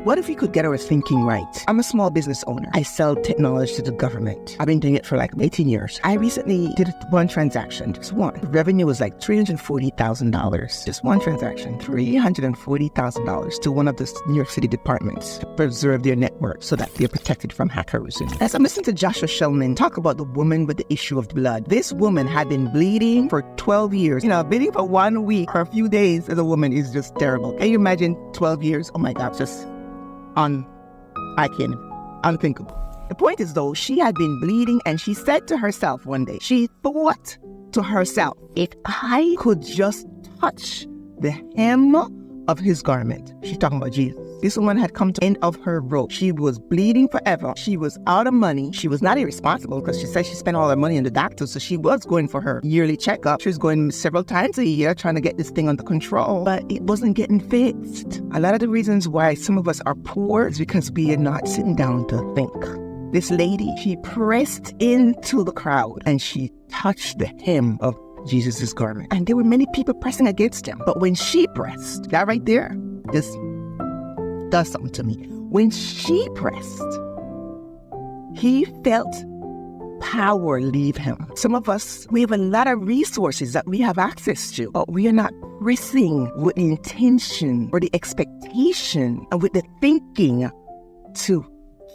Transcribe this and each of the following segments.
What if we could get our thinking right? I'm a small business owner. I sell technology to the government. I've been doing it for like 18 years. I recently did one transaction, just one. The revenue was like $340,000. Just one transaction, $340,000 to one of the New York City departments to preserve their network so that they're protected from hackers. As I'm listening to Joshua Shellman talk about the woman with the issue of blood, this woman had been bleeding for 12 years. Bleeding for 1 week or a few days as a woman is just terrible. Can you imagine 12 years? Oh my God, just unthinkable. The point is though, she had been bleeding and she said to herself one day, she thought to herself, if I could just touch the hem of his garment. She's talking about Jesus. This woman had come to the end of her rope. She was bleeding forever. She was out of money. She was not irresponsible because she said she spent all her money on the doctor. So she was going for her yearly checkup. She was going several times a year trying to get this thing under control, but it wasn't getting fixed. A lot of the reasons why some of us are poor is because we are not sitting down to think. This lady, she pressed into the crowd and she touched the hem of Jesus' garment. And there were many people pressing against him. But when she pressed, that right there just does something to me. When she pressed, he felt power leave him. Some of us, we have a lot of resources that we have access to, but we are not pressing with the intention or the expectation and with the thinking to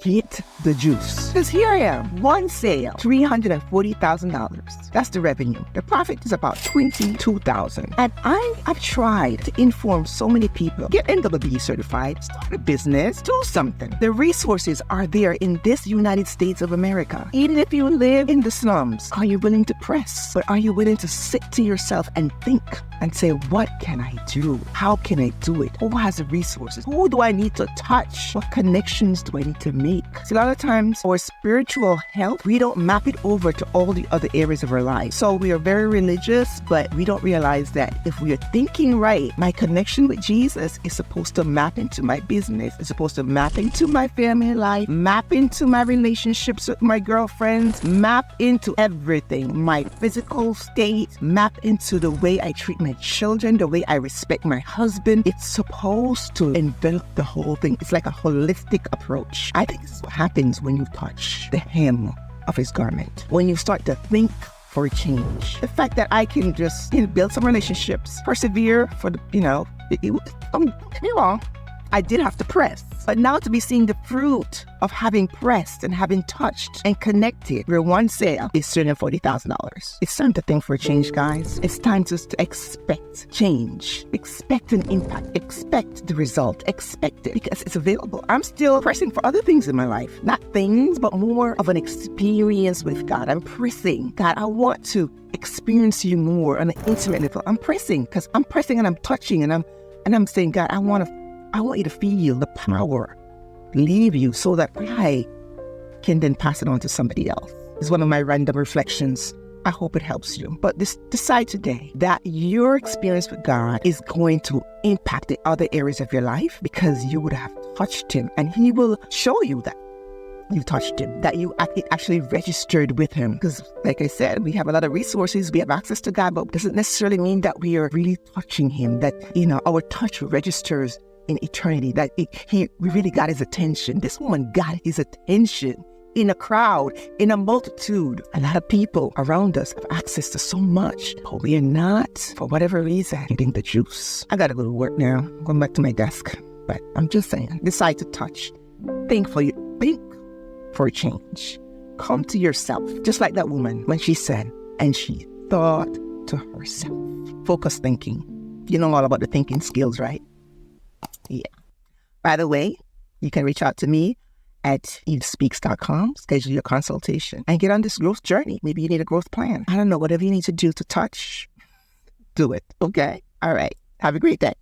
get the juice. Because here I am, one sale, $340,000. That's the revenue. The profit is about $22,000. And I've tried to inform so many people, get NWB certified, start a business, do something. The resources are there in this United States of America. Even if you live in the slums, are you willing to press? But are you willing to sit to yourself and think and say, what can I do? How can I do it? Who has the resources? Who do I need to touch? What connections do I need to make? So a lot of times our spiritual health, we don't map it over to all the other areas of our life. So we are very religious, but we don't realize that if we are thinking right, my connection with Jesus is supposed to map into my business. It's supposed to map into my family life, map into my relationships with my girlfriends, map into everything, my physical state, map into the way I treat my children, the way I respect my husband. It's supposed to envelop the whole thing. It's like a holistic approach. I think this is what happens when you touch the hem of his garment. When you start to think for a change. The fact that I can just build some relationships, persevere for the, don't get me wrong, I did have to press. But now to be seeing the fruit of having pressed and having touched and connected, where one sale is $340,000. It's time to think for a change, guys. It's time to expect change. Expect an impact. Expect the result. Expect it because it's available. I'm still pressing for other things in my life. Not things, but more of an experience with God. I'm pressing. God, I want to experience you more on an intimate level. I'm pressing because I'm pressing and I'm touching and I'm saying, God, I want you to feel the power leave you so that I can then pass it on to somebody else. It's one of my random reflections. I hope it helps you. But decide today that your experience with God is going to impact the other areas of your life because you would have touched him and he will show you that you touched him, that you actually registered with him. Because like I said, we have a lot of resources, we have access to God, but it doesn't necessarily mean that we are really touching him, that, our touch registers in eternity, that we really got his attention. This woman got his attention in a crowd, in a multitude. A lot of people around us have access to so much, but we are not, for whatever reason, getting the juice. I gotta go to work now. I'm going back to my desk. But I'm just saying, decide to touch. Think for a change. Come to yourself, just like that woman when she said, and she thought to herself. Focus thinking. You know all about the thinking skills, right? Yeah. By the way, you can reach out to me at evespeaks.com, schedule your consultation, and get on this growth journey. Maybe you need a growth plan. I don't know, whatever you need to do to touch, do it. Okay? All right. Have a great day.